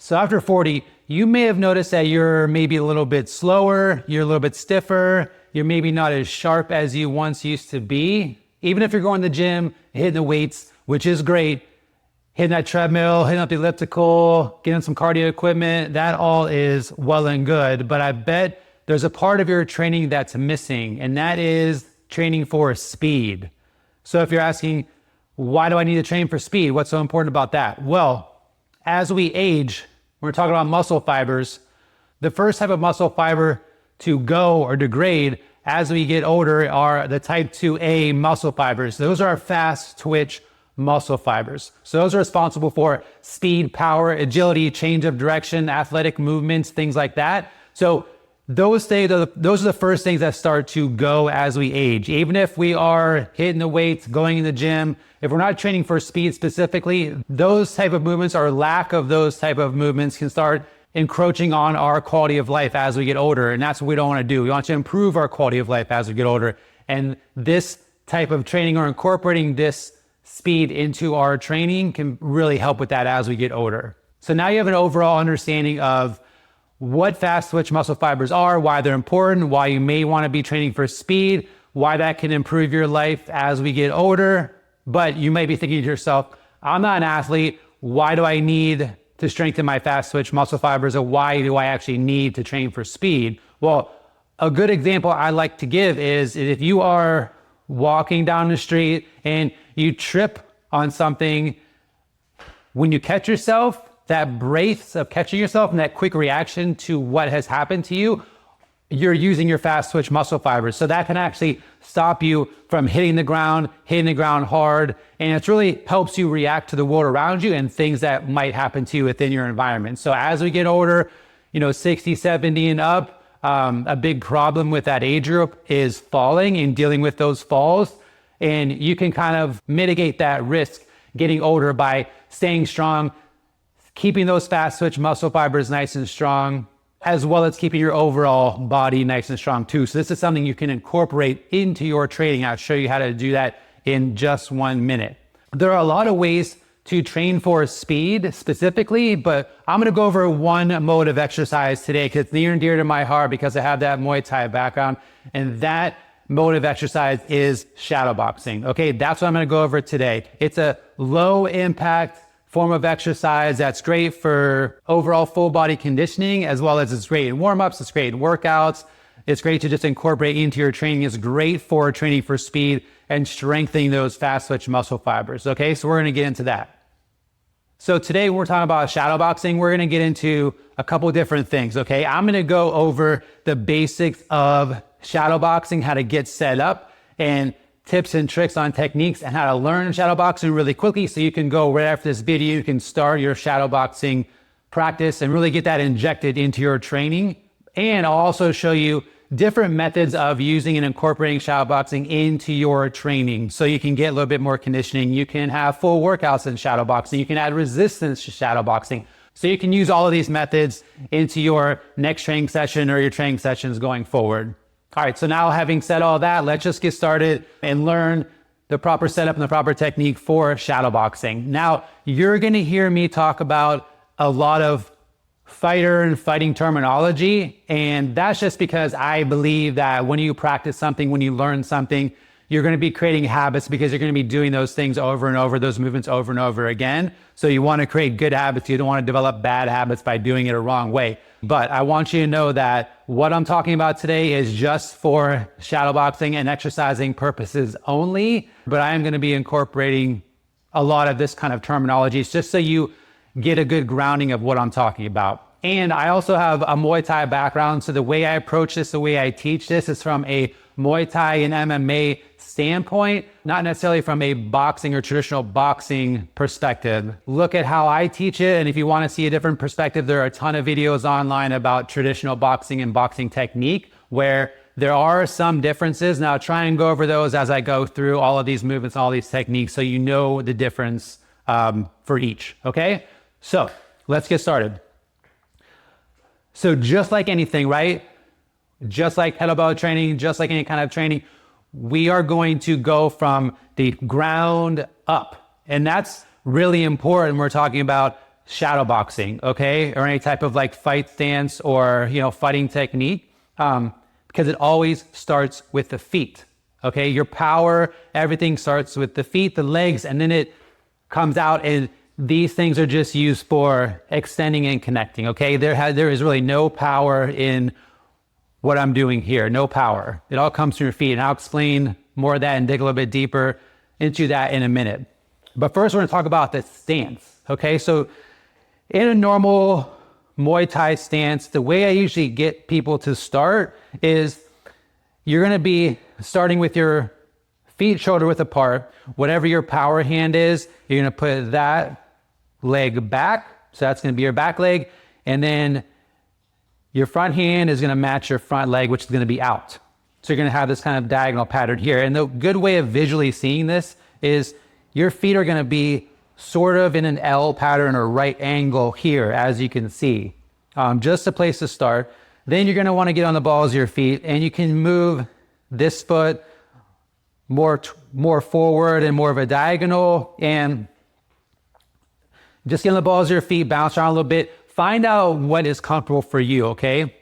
So after 40, you may have noticed that you're maybe a little bit slower, you're a little bit stiffer, you're maybe not as sharp as you once used to be. Even if you're going to the gym, hitting the weights, which is great, hitting that treadmill, hitting up the elliptical, getting some cardio equipment, that all is well and good. But I bet there's a part of your training that's missing, and that is training for speed. So if you're asking, why do I need to train for speed? What's so important about that? Well, as we age, we're talking about muscle fibers. The first type of muscle fiber to go or degrade as we get older are the type 2A muscle fibers. Those are fast twitch muscle fibers. So those are responsible for speed, power, agility, change of direction, athletic movements, things like that. So those are the first things that start to go as we age. Even if we are hitting the weights, going in the gym, if we're not training for speed specifically, those type of movements or lack of those type of movements can start encroaching on our quality of life as we get older. And that's what we don't want to do. We want to improve our quality of life as we get older. And this type of training or incorporating this speed into our training can really help with that as we get older. So now you have an overall understanding of what fast twitch muscle fibers are, why they're important, why you may want to be training for speed, why that can improve your life as we get older. But you might be thinking to yourself, I'm not an athlete. Why do I need to strengthen my fast twitch muscle fibers, or why do I actually need to train for speed? Well, a good example I like to give is if you are walking down the street and you trip on something, when you catch yourself, that brace of catching yourself and that quick reaction to what has happened to you, you're using your fast twitch muscle fibers. So that can actually stop you from hitting the ground hard. And it really helps you react to the world around you and things that might happen to you within your environment. So as we get older, 60, 70 and up, a big problem with that age group is falling and dealing with those falls. And you can kind of mitigate that risk getting older by staying strong, keeping those fast twitch muscle fibers nice and strong, as well as keeping your overall body nice and strong too. So this is something you can incorporate into your training. I'll show you how to do that in just 1 minute. There are a lot of ways to train for speed specifically, but I'm gonna go over one mode of exercise today because it's near and dear to my heart because I have that Muay Thai background, and that mode of exercise is shadowboxing. Okay, that's what I'm gonna go over today. It's a low impact form of exercise that's great for overall full body conditioning, as well as it's great in warm-ups, it's great in workouts. It's great to just incorporate into your training. It's great for training for speed and strengthening those fast twitch muscle fibers. Okay, so we're gonna get into that. So today we're talking about shadowboxing. We're gonna get into a couple different things, okay? I'm gonna go over the basics of shadowboxing, how to get set up, and tips and tricks on techniques and how to learn shadowboxing really quickly so you can go right after this video, you can start your shadowboxing practice and really get that injected into your training. And I'll also show you different methods of using and incorporating shadowboxing into your training so you can get a little bit more conditioning. You can have full workouts in shadowboxing. You can add resistance to shadowboxing. So you can use all of these methods into your next training session or your training sessions going forward. All right, so now having said all that, let's just get started and learn the proper setup and the proper technique for shadowboxing. Now, you're gonna hear me talk about a lot of fighter and fighting terminology, and that's just because I believe that when you practice something, when you learn something, you're gonna be creating habits because you're gonna be doing those things over and over, those movements over and over again. So you wanna create good habits. You don't wanna develop bad habits by doing it a wrong way. But I want you to know that what I'm talking about today is just for shadowboxing and exercising purposes only, but I am gonna be incorporating a lot of this kind of terminology just so you get a good grounding of what I'm talking about. And I also have a Muay Thai background, so the way I approach this, the way I teach this is from a Muay Thai and MMA standpoint, not necessarily from a boxing or traditional boxing perspective. Look at how I teach it, and if you want to see a different perspective, there are a ton of videos online about traditional boxing and boxing technique where there are some differences. Now try and go over those as I go through all of these movements, all these techniques, so you know the difference for each, okay? So let's get started. So just like anything, right? Just like kettlebell training, just like any kind of training, we are going to go from the ground up. And that's really important. We're talking about shadow boxing, okay, or any type of like fight stance or, you know, fighting technique, because it always starts with the feet, okay? Your power, everything starts with the feet, the legs, and then it comes out, and these things are just used for extending and connecting, okay? There is really no power in what I'm doing here, no power. It all comes from your feet, and I'll explain more of that and dig a little bit deeper into that in a minute. But first, we're gonna talk about the stance, okay? So in a normal Muay Thai stance, the way I usually get people to start is you're gonna be starting with your feet shoulder width apart. Whatever your power hand is, you're gonna put that leg back. So that's gonna be your back leg. And then your front hand is gonna match your front leg, which is gonna be out. So you're gonna have this kind of diagonal pattern here. And the good way of visually seeing this is your feet are gonna be sort of in an L pattern or right angle here, as you can see. Just a place to start. Then you're gonna wanna get on the balls of your feet, and you can move this foot more forward and more of a diagonal, and just get on the balls of your feet, bounce around a little bit. Find out what is comfortable for you, okay?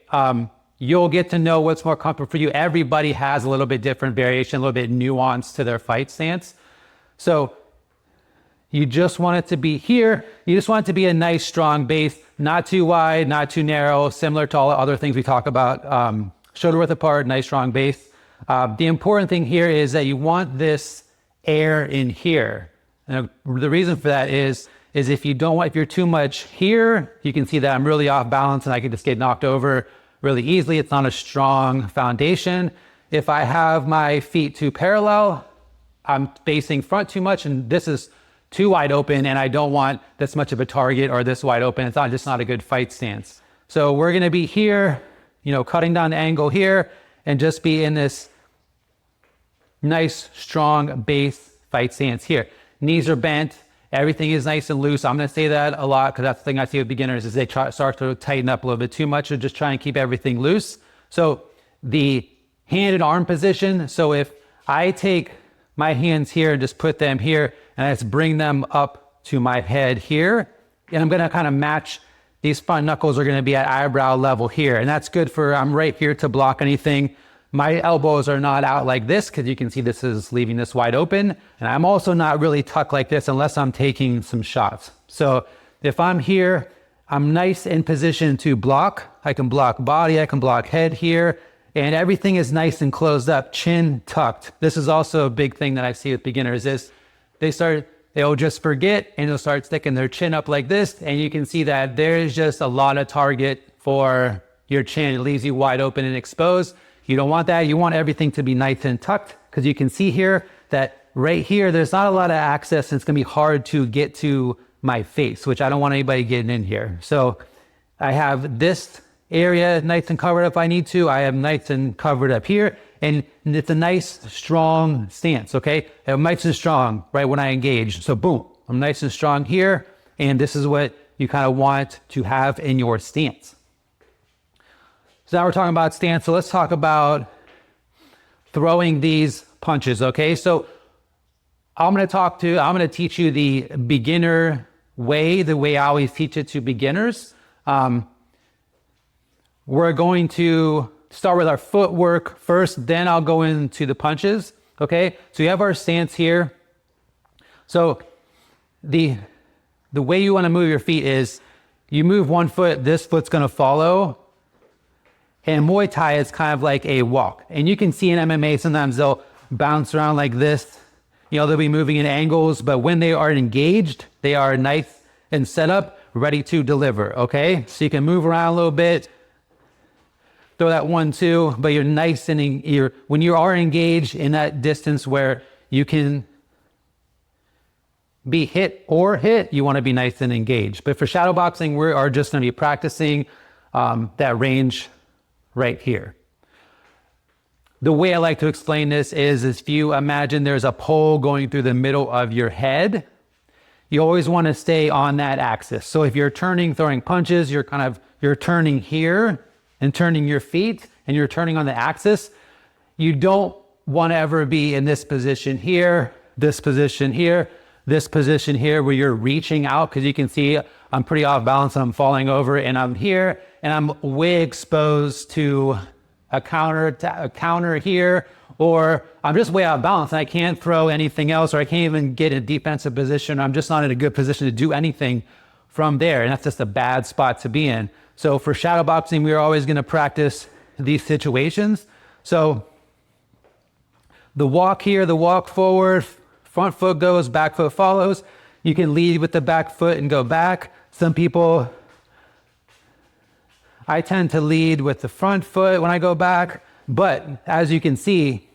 You'll get to know what's more comfortable for you. Everybody has a little bit different variation, a little bit nuance to their fight stance. So you just want it to be here. You just want it to be a nice, strong base, not too wide, not too narrow, similar to all the other things we talk about. Shoulder width apart, nice, strong base. The important thing here is that you want this air in here. And the reason for that is if you're too much here, you can see that I'm really off balance and I can just get knocked over really easily. It's not a strong foundation. If I have my feet too parallel, I'm facing front too much, and this is too wide open, and I don't want this much of a target or this wide open. It's just not a good fight stance. So we're gonna be here, you know, cutting down the angle here, and just be in this nice, strong base fight stance here. Knees are bent, everything is nice and loose. I'm gonna say that a lot because that's the thing I see with beginners is they start to tighten up a little bit too much or just try and keep everything loose. So the hand and arm position, so if I take my hands here and just put them here, and I just bring them up to my head here, and I'm gonna kind of match, these front knuckles are gonna be at eyebrow level here, and that's good for, I'm right here to block anything. My elbows are not out like this, because you can see this is leaving this wide open, and I'm also not really tucked like this unless I'm taking some shots. So if I'm here, I'm nice in position to block. I can block body, I can block head here, and everything is nice and closed up, chin tucked. This is also a big thing that I see with beginners is they'll just forget and they'll start sticking their chin up like this, and you can see that there's just a lot of target for your chin. It leaves you wide open and exposed. You don't want that. You want everything to be nice and tucked, because you can see here that right here, there's not a lot of access, and it's gonna be hard to get to my face, which I don't want anybody getting in here. So I have this area nice and covered up if I need to. I am nice and covered up here, and it's a nice strong stance, okay? I'm nice and strong right when I engage. So boom, I'm nice and strong here, and this is what you kind of want to have in your stance. So now we're talking about stance, so let's talk about throwing these punches, okay? So I'm gonna teach you the beginner way, the way I always teach it to beginners. We're going to start with our footwork first, then I'll go into the punches, okay? So you have our stance here. So the way you wanna move your feet is you move one foot, this foot's gonna follow. And Muay Thai is kind of like a walk. And you can see in MMA, sometimes they'll bounce around like this. You know, they'll be moving in angles, but when they are engaged, they are nice and set up, ready to deliver, okay? So you can move around a little bit, throw that 1-2, but you're nice and when you are engaged in that distance where you can be hit, you want to be nice and engaged. But for shadow boxing, we are just going to be practicing that range right here. The way I like to explain this is if you imagine there's a pole going through the middle of your head, you always want to stay on that axis. So if you're throwing punches, you're turning here and turning your feet, and you're turning on the axis. You don't want to ever be in this position here, this position here, this position here, where you're reaching out, because you can see I'm pretty off balance and I'm falling over and I'm here and I'm way exposed to a counter here, or I'm just way out of balance and I can't throw anything else, or I can't even get in a defensive position. I'm just not in a good position to do anything from there. And that's just a bad spot to be in. So for shadow boxing, we're always going to practice these situations. So the walk here, the walk forward, front foot goes, back foot follows. You can lead with the back foot and go back. Some people, I tend to lead with the front foot when I go back, but as you can see,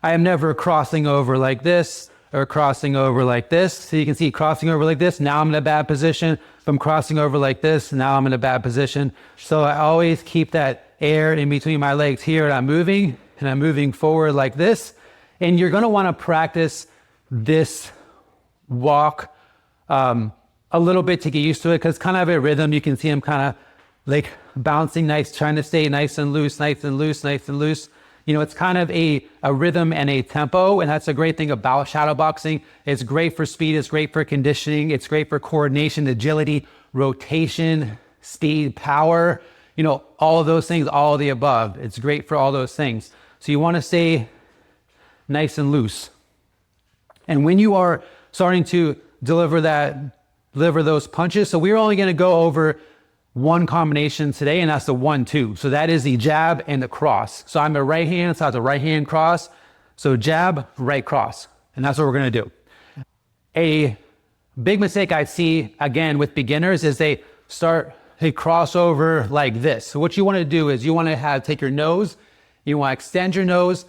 I am never crossing over like this or crossing over like this. So you can see crossing over like this, now I'm in a bad position. If I'm crossing over like this, now I'm in a bad position. So I always keep that air in between my legs here, and I'm moving forward like this. And you're gonna wanna practice this walk a little bit to get used to it, because kind of a rhythm. You can see him kind of like bouncing nice, trying to stay nice and loose, nice and loose, nice and loose. You know, it's kind of a rhythm and a tempo, and that's a great thing about shadow boxing. It's great for speed, it's great for conditioning, it's great for coordination, agility, rotation, speed, power, you know, all of those things, all of the above. It's great for all those things. So you want to stay nice and loose. And when you are starting to deliver those punches, so we're only going to go over one combination today, and that's the 1-2. So that is the jab and the cross. So I'm a right hand, so I have the right hand cross. So jab, right cross. And that's what we're going to do. A big mistake I see, again, with beginners is they start a crossover like this. So what you want to do is you want to take your nose, you want to extend your nose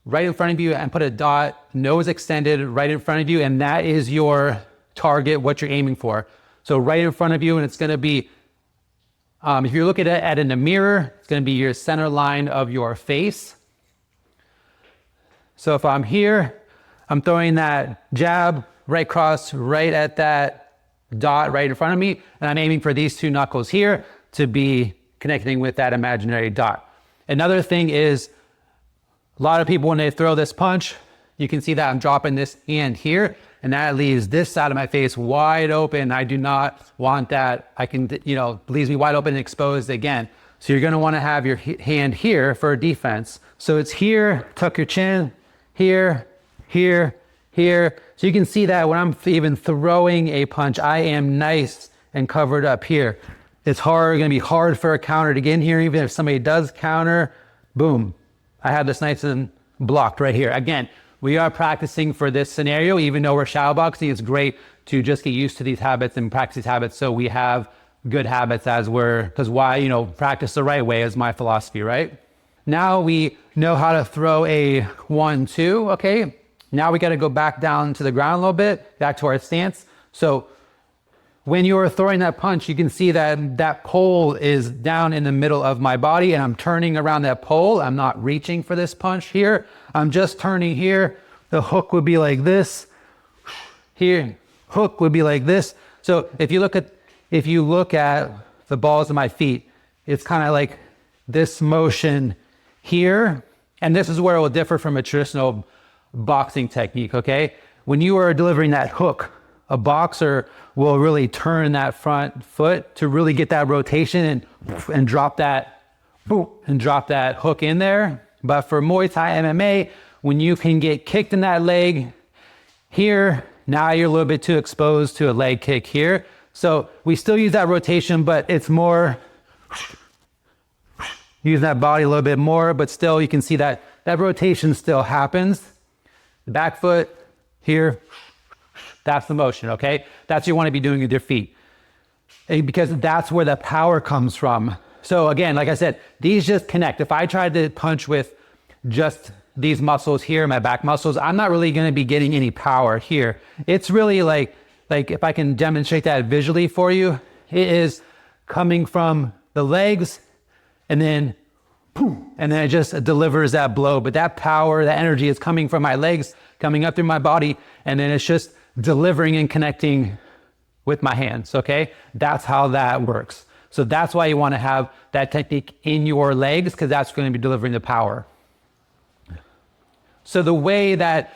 right in front of you and put a dot, nose extended right in front of you, and that is your target, what you're aiming for. So right in front of you, and it's going to be, if you're looking at it in a mirror, it's going to be your center line of your face. So if I'm here, I'm throwing that jab, right cross, right at that dot right in front of me, and I'm aiming for these two knuckles here to be connecting with that imaginary dot. Another thing is, a lot of people, when they throw this punch, you can see that I'm dropping this hand here, and that leaves this side of my face wide open. I do not want that. Leaves me wide open and exposed again. So you're going to want to have your hand here for defense. So it's here, tuck your chin, here, here, here. So you can see that when I'm even throwing a punch, I am nice and covered up here. It's going to be hard for a counter to get in here. Even if somebody does counter, boom, I have this nice and blocked right here. Again, we are practicing for this scenario. Even though we're shadow boxing, it's great to just get used to these habits and practice these habits so we have good habits because practice the right way is my philosophy, right? Now we know how to throw a 1-2, okay? Now we got to go back down to the ground a little bit, back to our stance. So when you're throwing that punch, you can see that that pole is down in the middle of my body, and I'm turning around that pole. I'm not reaching for this punch here. I'm just turning here. The hook would be like this. Here, hook would be like this. So if you look at the balls of my feet, it's kind of like this motion here. And this is where it will differ from a traditional boxing technique, okay? When you are delivering that hook, a boxer will really turn that front foot to really get that rotation and drop that, boom, and drop that hook in there. But for Muay Thai MMA, when you can get kicked in that leg here, now you're a little bit too exposed to a leg kick here. So we still use that rotation, but it's more, use that body a little bit more, but still you can see that rotation still happens. The back foot here, that's the motion, okay? That's what you want to be doing with your feet, because that's where the power comes from. So again, like I said, these just connect. If I tried to punch with just these muscles here, my back muscles, I'm not really going to be getting any power here. It's really like if I can demonstrate that visually for you, it is coming from the legs and then boom, and then it just delivers that blow. But that power, that energy is coming from my legs, coming up through my body, and then it's just delivering and connecting with my hands, okay? That's how that works. So that's why you want to have that technique in your legs, because that's going to be delivering the power. So the way that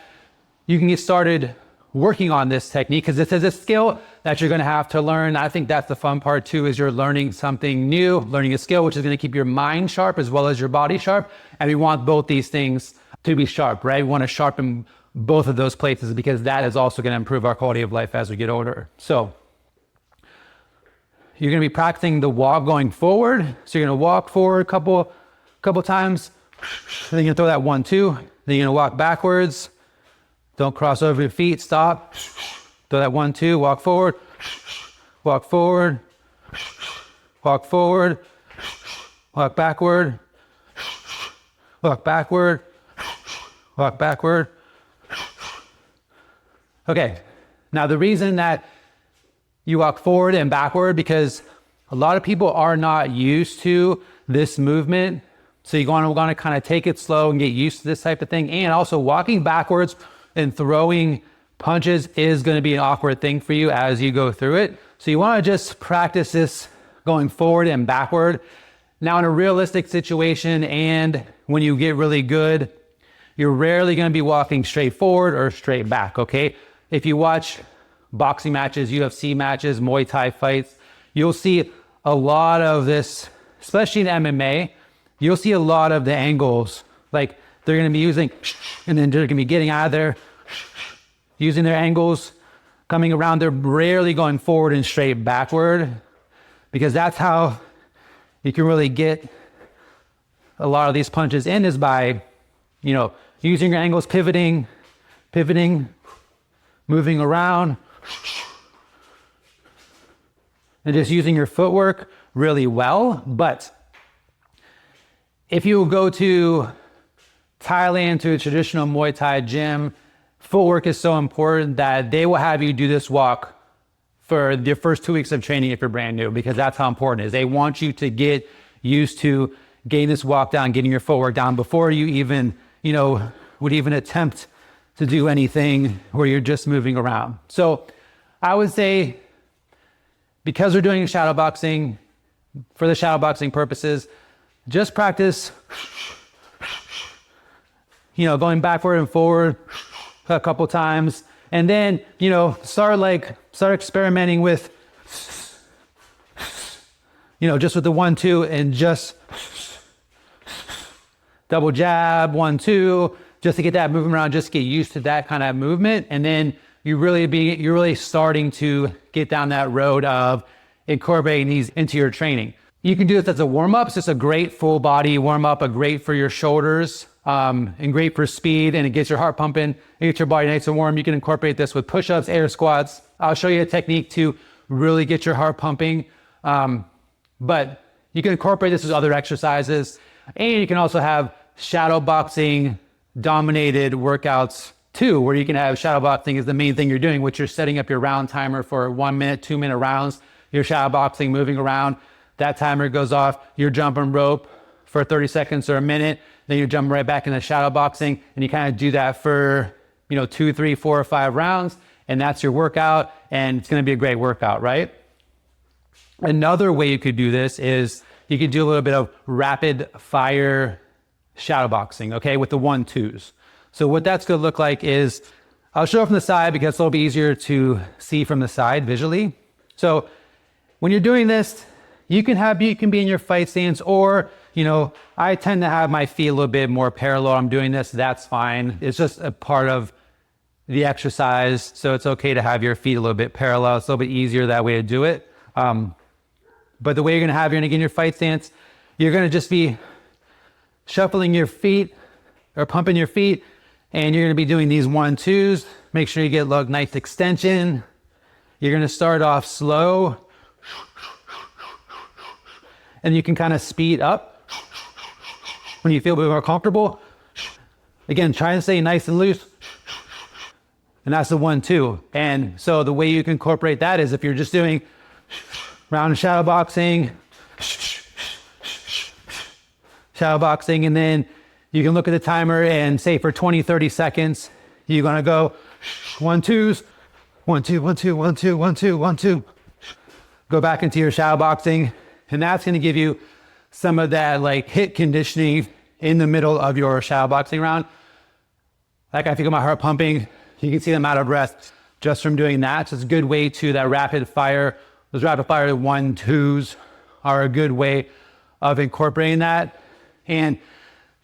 you can get started working on this technique, because this is a skill that you're going to have to learn. I think that's the fun part too, is you're learning something new, learning a skill, which is going to keep your mind sharp as well as your body sharp. And we want both these things to be sharp, right? We want to sharpen both of those places, because that is also going to improve our quality of life as we get older. So you're going to be practicing the walk going forward. So you're going to walk forward a couple times. Then you're going to throw that 1, 2. Then you're going to walk backwards. Don't cross over your feet. Stop. Throw that 1, 2. Walk forward. Walk forward. Walk forward. Walk backward. Walk backward. Walk backward. Okay. Now the reason that you walk forward and backward, because a lot of people are not used to this movement. So you're going to kind of take it slow and get used to this type of thing. And also walking backwards and throwing punches is going to be an awkward thing for you as you go through it. So you want to just practice this going forward and backward. Now in a realistic situation, and when you get really good, you're rarely going to be walking straight forward or straight back, okay? If you watch boxing matches, UFC matches, Muay Thai fights, you'll see a lot of this, especially in MMA, you'll see a lot of the angles. Like they're going to be using, and then they're going to be getting out of there, using their angles, coming around. They're rarely going forward and straight backward, because that's how you can really get a lot of these punches in, is by, you know, using your angles, pivoting, moving around, and just using your footwork really well. But if you go to Thailand, to a traditional Muay Thai gym, footwork is so important that they will have you do this walk for the first 2 weeks of training if you're brand new, because that's how important it is. They want you to get used to getting this walk down, getting your footwork down before you even, you know, would even attempt to do anything where you're just moving around. So I would say, because we're doing shadow boxing, for the shadow boxing purposes, just practice, you know, going backward and forward a couple times, and then, you know, start experimenting with, you know, just with the 1, 2, and just double jab, 1, 2, just to get that movement around, just get used to that kind of movement. And then you're really starting to get down that road of incorporating these into your training. You can do this as a warm-up. It's just a great full body warm-up, a great for your shoulders, and great for speed, and it gets your heart pumping, it gets your body nice and warm. You can incorporate this with push-ups, air squats. I'll show you a technique to really get your heart pumping. But you can incorporate this with other exercises, and you can also have shadow boxing dominated workouts too, where you can have shadow boxing is the main thing you're doing, which you're setting up your round timer for 1 minute, 2 minute rounds. You're shadow boxing, moving around. That timer goes off. You're jumping rope for 30 seconds or a minute. Then you jump right back into shadow boxing, and you kind of do that for, you know, 2, 3, 4, or 5 rounds, and that's your workout, and it's going to be a great workout, right? Another way you could do this is you could do a little bit of rapid fire shadow boxing, okay, with the 1, 2s. So what that's going to look like is, I'll show it from the side because it's a little bit easier to see from the side visually. So when you're doing this, you can be in your fight stance, or, you know, I tend to have my feet a little bit more parallel. I'm doing this, that's fine. It's just a part of the exercise. So it's okay to have your feet a little bit parallel. It's a little bit easier that way to do it. But the way you're gonna get in your fight stance, you're gonna just be shuffling your feet or pumping your feet, and you're gonna be doing these 1, 2s. Make sure you get a nice extension. You're gonna start off slow, and you can kind of speed up when you feel a bit more comfortable. Again, try and stay nice and loose. And that's the 1, 2. And so the way you can incorporate that is if you're just doing round shadow boxing, and then you can look at the timer and say for 20, 30 seconds, you're gonna go 1, 2s, 1, 2, 1, 2, 1, 2, 1, 2, 1, 2. Go back into your shadow boxing, and that's gonna give you some of that like hit conditioning in the middle of your shadow boxing round. Like I feel my heart pumping, you can see I'm out of breath. just from doing that. So it's a good way to that rapid fire. Those rapid fire 1-2s are a good way of incorporating that. And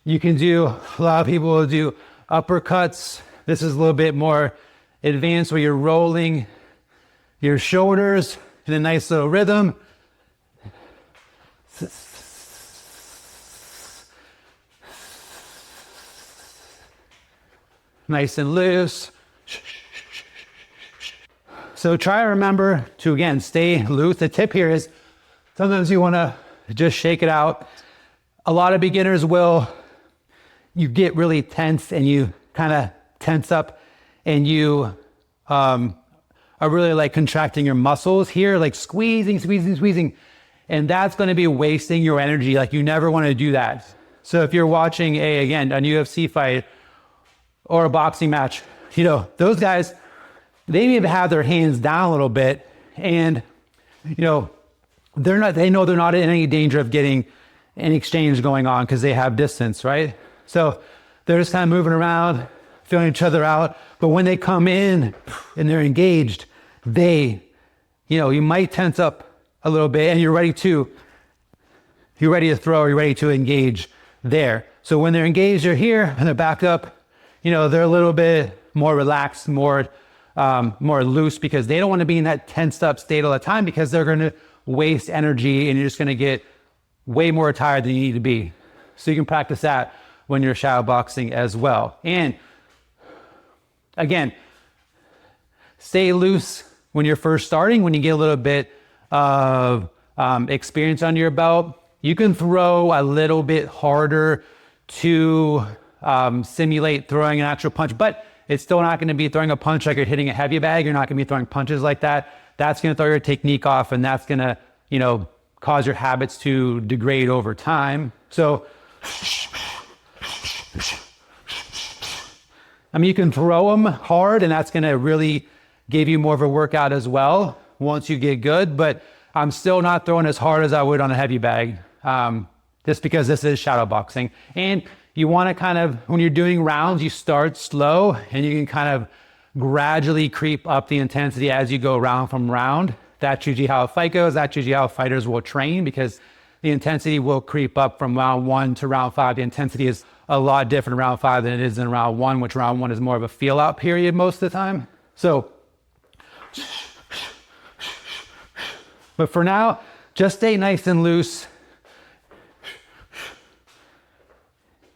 you can do, a lot of people will do uppercuts. This is a little bit more advanced where you're rolling your shoulders in a nice little rhythm. Nice and loose. So try to remember to, again, stay loose. The tip here is sometimes you want to just shake it out. A lot of beginners you get really tense and you kind of tense up and you are really like contracting your muscles here, like squeezing. And that's going to be wasting your energy. Like you never want to do that. So if you're watching a UFC fight or a boxing match, those guys, they need to have their hands down a little bit, and they know they're not in any danger of getting an exchange going on because they have distance, right? So they're just kind of moving around, feeling each other out. But when they come in and they're engaged, you might tense up a little bit, and you're ready to throw, you're ready to engage there. So when they're engaged, they're here and they're backed up. They're a little bit more relaxed, more loose, because they don't want to be in that tensed up state all the time, because they're going to waste energy and you're just going to get way more tired than you need to be. So you can practice that when you're shadow boxing as well. And again, stay loose when you're first starting. When you get a little bit of experience under your belt, you can throw a little bit harder to simulate throwing an actual punch, but it's still not going to be throwing a punch like you're hitting a heavy bag. You're not going to be throwing punches like that. That's going to throw your technique off, and that's going to, cause your habits to degrade over time. So, you can throw them hard, and that's going to really give you more of a workout as well once you get good. But I'm still not throwing as hard as I would on a heavy bag, just because this is shadow boxing. And you want to kind of, when you're doing rounds, you start slow and you can kind of gradually creep up the intensity as you go round from round. That's usually how a fight goes. That's usually how fighters will train, because the intensity will creep up from round 1 to round 5. The intensity is a lot different in round 5 than it is in round 1, which round 1 is more of a feel out period most of the time. So, but for now, just stay nice and loose.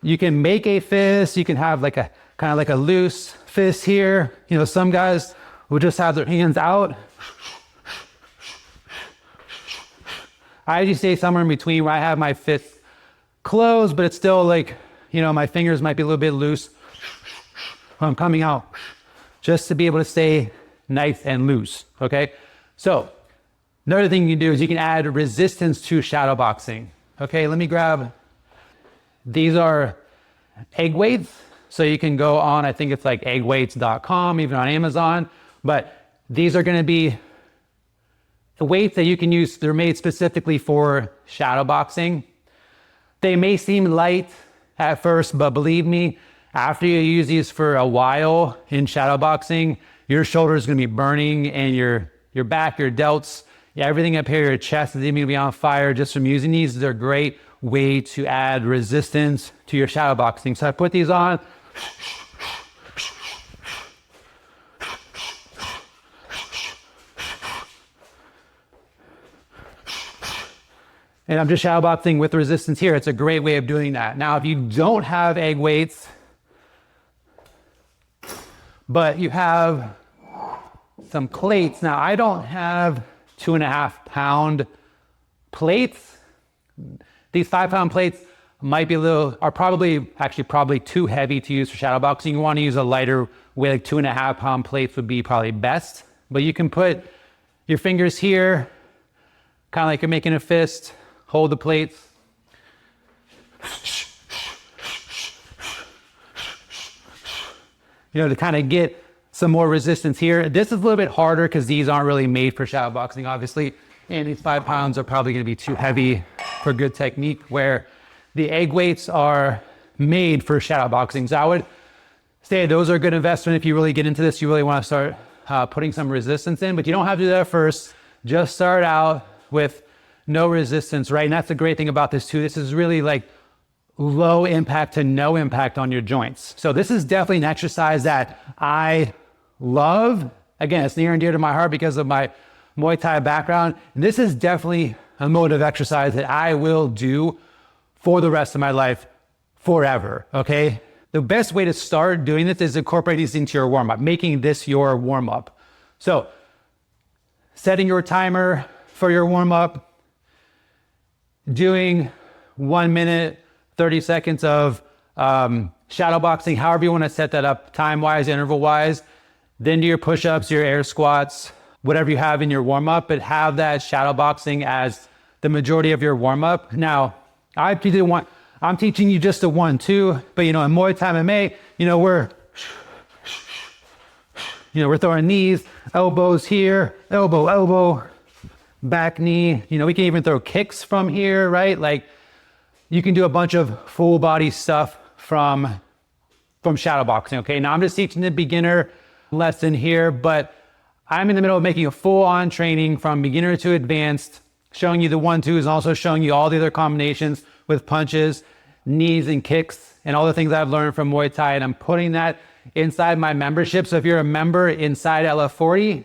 You can make a fist. You can have like a kind of like a loose fist here. Some guys will just have their hands out. I usually stay somewhere in between where I have my fist closed, but it's still like, my fingers might be a little bit loose when I'm coming out, just to be able to stay nice and loose. Okay. So another thing you can do is you can add resistance to shadow boxing. Okay. Let me grab. These are egg weights. So you can go on, I think it's like eggweights.com, even on Amazon, but these are going to be the weights that you can use. They're made specifically for shadow boxing. They may seem light at first, but believe me, after you use these for a while in shadow boxing, your shoulder is going to be burning, and your back, your delts, everything up here, your chest is even going to be on fire just from using these. They're a great way to add resistance to your shadow boxing. So I put these on. And I'm just shadow boxing with resistance here. It's a great way of doing that. Now, if you don't have egg weights, but you have some plates. Now, I don't have 2.5 pound plates. These 5-pound plates might be probably too heavy to use for shadow boxing. You want to use a lighter weight, like 2.5 pound plates would be probably best. But you can put your fingers here, kind of like you're making a fist, hold the plates. To kind of get some more resistance here. This is a little bit harder because these aren't really made for shadow boxing, obviously. And these 5 pounds are probably going to be too heavy for good technique, where the egg weights are made for shadow boxing. So I would say those are a good investment if you really get into this. You really want to start putting some resistance in, but you don't have to do that first. Just start out with no resistance, right? And that's the great thing about this too. This is really like low impact to no impact on your joints. So this is definitely an exercise that I love. Again, it's near and dear to my heart because of my Muay Thai background. And this is definitely a mode of exercise that I will do for the rest of my life forever, okay? The best way to start doing this is incorporating this into your warm-up, making this your warm-up. So setting your timer for your warm-up, doing 1 minute, 30 seconds of shadow boxing, however you want to set that up time-wise, interval-wise. Then do your push-ups, your air squats, whatever you have in your warm-up, but have that shadow boxing as the majority of your warm-up. Now, I'm teaching you just a 1-2, but in Muay Thai MMA, we're throwing knees, elbows here, elbow, back knee. We can even throw kicks from here, right? Like you can do a bunch of full body stuff from shadow boxing, okay? Now I'm just teaching the beginner lesson here, but I'm in the middle of making a full-on training from beginner to advanced, showing you the 1-2s and also showing you all the other combinations with punches, knees, and kicks, and all the things I've learned from Muay Thai, and I'm putting that inside my membership. So if you're a member inside LF40,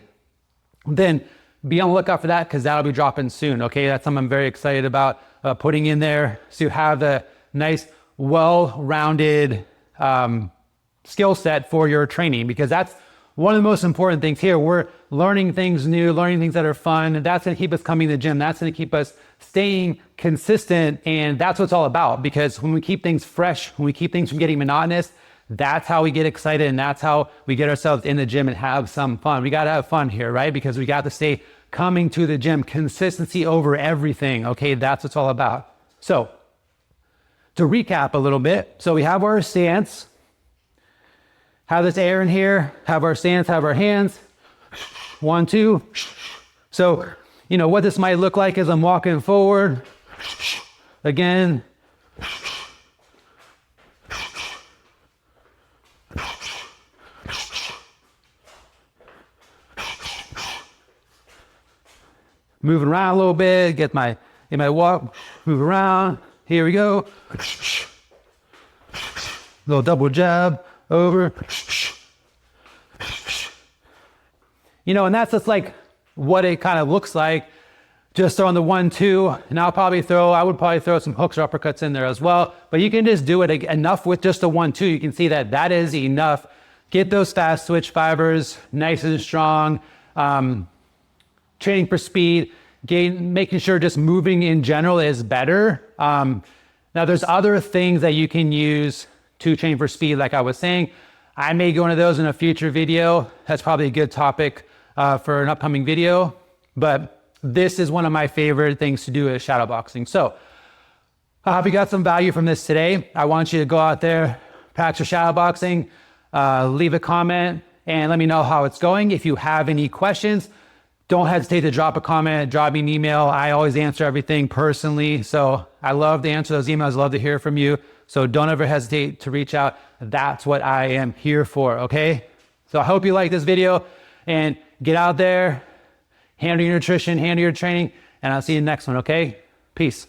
then be on the lookout for that because that'll be dropping soon, okay? That's something I'm very excited about putting in there to have the nice, well-rounded skill set for your training, because that's one of the most important things here. We're learning things new, learning things that are fun, and that's gonna keep us coming to the gym. That's gonna keep us staying consistent, and that's what it's all about, because when we keep things fresh, when we keep things from getting monotonous, that's how we get excited, and that's how we get ourselves in the gym and have some fun. We gotta have fun here, right? Because we got to stay coming to the gym. Consistency over everything, okay? That's what it's all about. So, to recap a little bit, so we have our stance, have this air in here, have our stance, have our hands, 1-2. So, what this might look like as I'm walking forward, again, moving around a little bit, get my walk, move around, here we go, little double jab, over, and that's just like what it kind of looks like, just throwing the 1-2, and I would probably throw some hooks or uppercuts in there as well, but you can just do it enough with just a 1-2. You can see that is enough. Get those fast switch fibers nice and strong, training for speed, making sure just moving in general is better. Now there's other things that you can use to train for speed, like I was saying. I may go into those in a future video. That's probably a good topic for an upcoming video, but this is one of my favorite things to do is shadow boxing. So I hope you got some value from this today. I want you to go out there, practice your shadow boxing, leave a comment and let me know how it's going. If you have any questions, don't hesitate to drop a comment, drop me an email. I always answer everything personally. So I love to answer those emails, love to hear from you. So don't ever hesitate to reach out. That's what I am here for, okay? So I hope you like this video and get out there, handle your nutrition, handle your training, and I'll see you in the next one, okay? Peace.